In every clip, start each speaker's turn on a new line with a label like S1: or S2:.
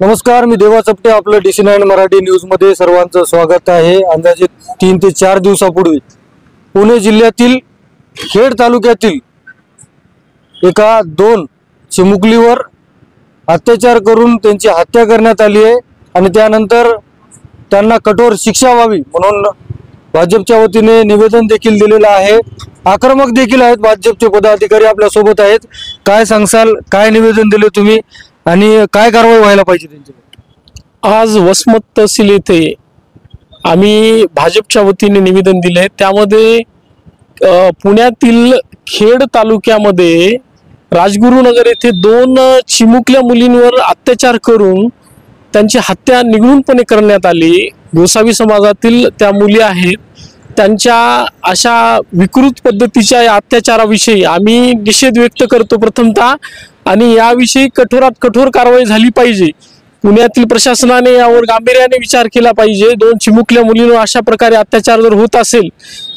S1: नमस्कार, मी देवा चपटे. आपलं DC9 मराठी न्यूज मध्ये सर्वांचं स्वागत आहे. अंदाजे 3 ते 4 दिवसापूर्वी पुणे जिल्ह्यातील खेड तालुक्यातील एका 2 चिमुकलीवर अत्याचार करून त्यांची हत्या करण्यात आली आहे आणि त्यानंतर त्यांना कठोर शिक्षा व्हावी म्हणून भाजपच्या वतीने निवेदन देखील दिलेलं आहे. आक्रमक देखील आहेत भाजपचे पदाधिकारी आपल्या सोबत आहेत. काय सांगसाल, काय निवेदन दिले तुम्ही आणि काय कारवाई व्हायला पाहिजे त्यांच्यावर?
S2: आज वसमत तहसील येथे आम्ही भाजपच्या वतीने निवेदन दिले. त्यामध्ये पुण्यातील खेड तालुक्यामध्ये राजगुरुनगर येथे 2 चिमुकल्या मुलींवर अत्याचार करून त्यांची हत्या निर्घृणपणे करण्यात आली. गोसावी समाजातील त्या मुली आहेत. त्यांच्या अशा विकृत पद्धतीच्या या अत्याचाराविषयी आम्ही निषेध व्यक्त करतो प्रथमतः, आणि याविषयी कठोरात कठोर कारवाई झाली पाहिजे. पुण्यातील प्रशासनाने यावर गांभीर्याने विचार केला पाहिजे. 2 चिमुकल्या मुलींवर अशा प्रकारे अत्याचार जर होत असेल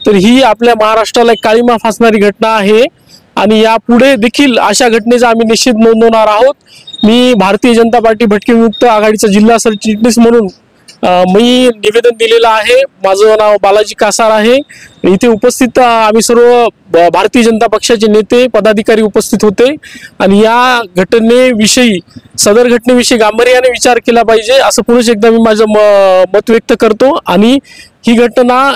S2: तर ही आपल्या महाराष्ट्राला एक काळीमा फासणारी घटना आहे आणि यापुढे देखील अशा घटनेचा आम्ही निषेध नोंदवणार आहोत. मी भारतीय जनता पार्टी भटके विमुक्त आघाडीचा जिल्हा सरचिटणीस म्हणून मी निवेदन दिलेलं आहे. माझं नाव बालाजी कासार आहे. इथे उपस्थित आम्ही सर्व भारतीय जनता पक्षाचे नेते पदाधिकारी उपस्थित होते आणि या घटनेविषयी सदर घटनेविषयी गांभीर्याने विचार केला पाहिजे असं पुन्हा एकदा मी माझं मत व्यक्त करतो. आणि ही घटना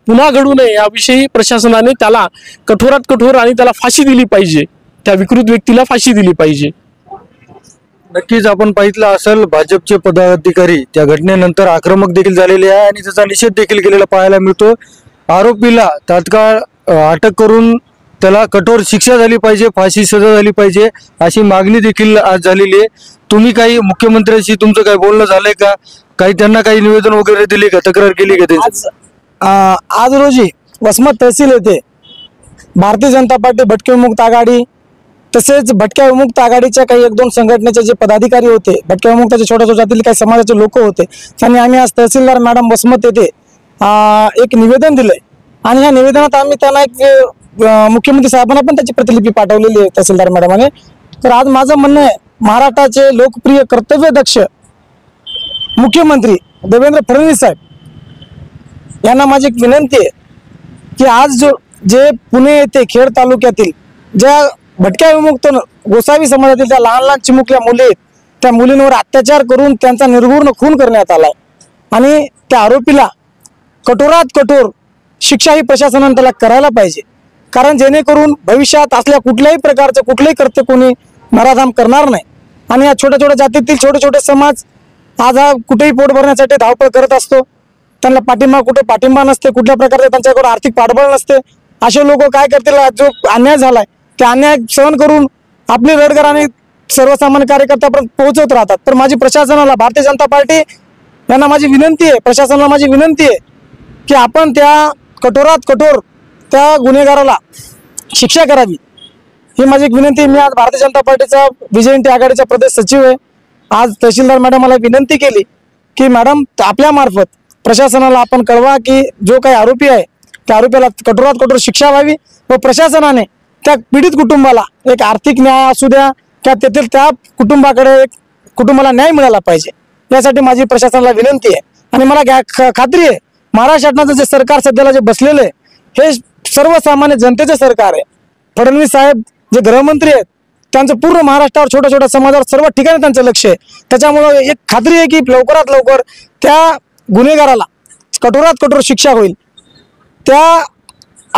S2: पुन्हा घडू नये याविषयी प्रशासनाने त्याला कठोरात कठोर आणि त्याला फाशी दिली पाहिजे. त्या विकृत व्यक्तीला फाशी दिली पाहिजे.
S1: नक्कीच आपण पाहिलं असेल, भाजपचे पदाधिकारी त्या घटनेनंतर आक्रमक देखील झालेले आहे आणि त्याचा निषेध देखील केलेला पाहायला मिळतो. आरोपीला तात्काळ अटक करून त्याला कठोर शिक्षा झाली पाहिजे, फाशी सजा झाली पाहिजे अशी मागणी देखील आज झालेली आहे. तुम्ही काही मुख्यमंत्र्यांशी तुमचं काही बोलणं झालंय का? काही त्यांना काही निवेदन वगैरे दिले का, तक्रार केली का त्यांची?
S3: आज रोजी वसमत तहसील येथे भारतीय जनता पार्टी भटके विमुक्त आघाडी तसेच भटक्या विमुक्त आघाडीच्या काही 1-2 संघटनेचे जे पदाधिकारी होते, भटक्या विमुक्ताचे छोट्या जातीतील काही समाजाचे लोक होते, त्यांनी आम्ही आज तहसीलदार मॅडम वसमत येथे एक निवेदन दिलंय आणि या निवेदनात आम्ही त्यांना एक मुख्यमंत्री साहेबांना पण त्याची प्रतिलिपी पाठवलेली आहे तहसीलदार मॅडमाने. तर आज माझं म्हणणं आहे, महाराष्ट्राचे लोकप्रिय कर्तव्यदक्ष मुख्यमंत्री देवेंद्र फडणवीस साहेब यांना माझी एक विनंती आहे की आज जे पुणे येथे खेड तालुक्यातील ज्या भटक्या विमुक्त गोसावी समाजातील त्या लहान चिमुकल्या मुली आहेत, त्या मुलींवर अत्याचार करून त्यांचा निर्घृण खून करण्यात आलाय आणि त्या आरोपीला कठोरात कठोर शिक्षा ही प्रशासनाने त्याला करायला पाहिजे. कारण जेणेकरून भविष्यात असल्या कुठल्याही प्रकारचं कुठलंही कृत्य कोणी नराधाम करणार नाही. आणि या छोट्या छोट्या जातीतील छोटे छोटे समाज आज हा कुठेही पोट भरण्यासाठी धावपळ करत असतो. त्यांना कुठे पाठिंबा नसते, कुठल्या प्रकारचे त्यांच्याकडे आर्थिक पाठबळ नसते. असे लोक काय करतील, जो अन्याय झालाय ते अन्याय सहन करून आपली रडगर आणि सर्वसामान्य कार्यकर्त्यापर्यंत पोहोचवत राहतात. तर माझी प्रशासनाला, भारतीय जनता पार्टी यांना माझी विनंती आहे, प्रशासनाला माझी विनंती आहे की आपण त्या कठोरात कठोर त्या गुन्हेगाराला शिक्षा करावी, ही माझी एक विनंती. मी आज भारतीय जनता पार्टीचा विजयंती आघाडीचा प्रदेश सचिव आहे. आज तहसीलदार मॅडमला विनंती केली की मॅडम, आपल्या मार्फत प्रशासनाला आपण कळवा की जो काही आरोपी आहे त्या आरोपीला कठोरात कठोर शिक्षा व्हावी व प्रशासनाने त्या पीडित कुटुंबाला एक आर्थिक न्याय असू द्या किंवा तेथील त्या कुटुंबाकडे एक कुटुंबाला न्याय मिळाला पाहिजे, यासाठी माझी प्रशासनाला विनंती आहे. आणि मला खात्री आहे, महाराष्ट्र शासनाचं जे सरकार सध्याला जे बसलेलं आहे हे सर्वसामान्य जनतेचे सरकार आहे. फडणवीस साहेब जे गृहमंत्री आहेत त्यांचं पूर्ण महाराष्ट्रावर छोट्या छोट्या समाजावर सर्व ठिकाणी त्यांचं लक्ष आहे. त्याच्यामुळे एक खात्री आहे की लवकरात लवकर त्या गुन्हेगाराला कठोरात कठोर शिक्षा होईल, त्या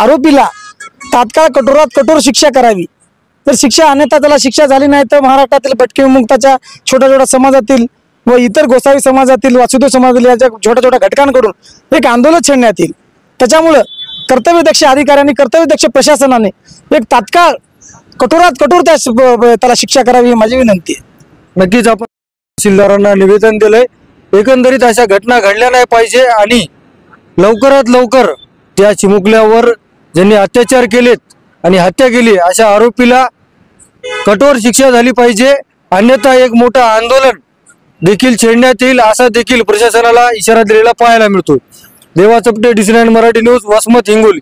S3: आरोपीला तात्काळ कठोरात कठोर शिक्षा करावी. जर शिक्षा अन्यथा त्याला शिक्षा झाली नाही तर महाराष्ट्रातील भटके विमुक्ताच्या छोट्या छोट्या समाजातील व इतर गोसावी समाजातील, वासुदेव समाजातील या छोट्या छोट्या घटकांकडून एक आंदोलन छेडण्यात येईल. त्याच्यामुळं कर्तव्यदक्ष अधिकाऱ्यांनी, कर्तव्यदक्ष प्रशासनाने एक तात्काळ कठोरात कठोर त्याला शिक्षा करावी ही माझी विनंती आहे.
S1: नक्कीच आपण तहसीलदारांना निवेदन दिलंय. एकंदरीत अशा घटना घडल्या नाही पाहिजे आणि लवकरात लवकर त्या चिमुकल्यावर ज्यांनी अत्याचार केलेत आणि हत्या केली अशा आरोपीला कठोर शिक्षा झाली पाहिजे, अन्यथा एक मोठं आंदोलन देखील छेडण्यात येईल असा देखील प्रशासनाला इशारा दिलेला पाहायला मिळतो. देवा चपटे, DC9 मराठी न्यूज, वसमत, हिंगोली.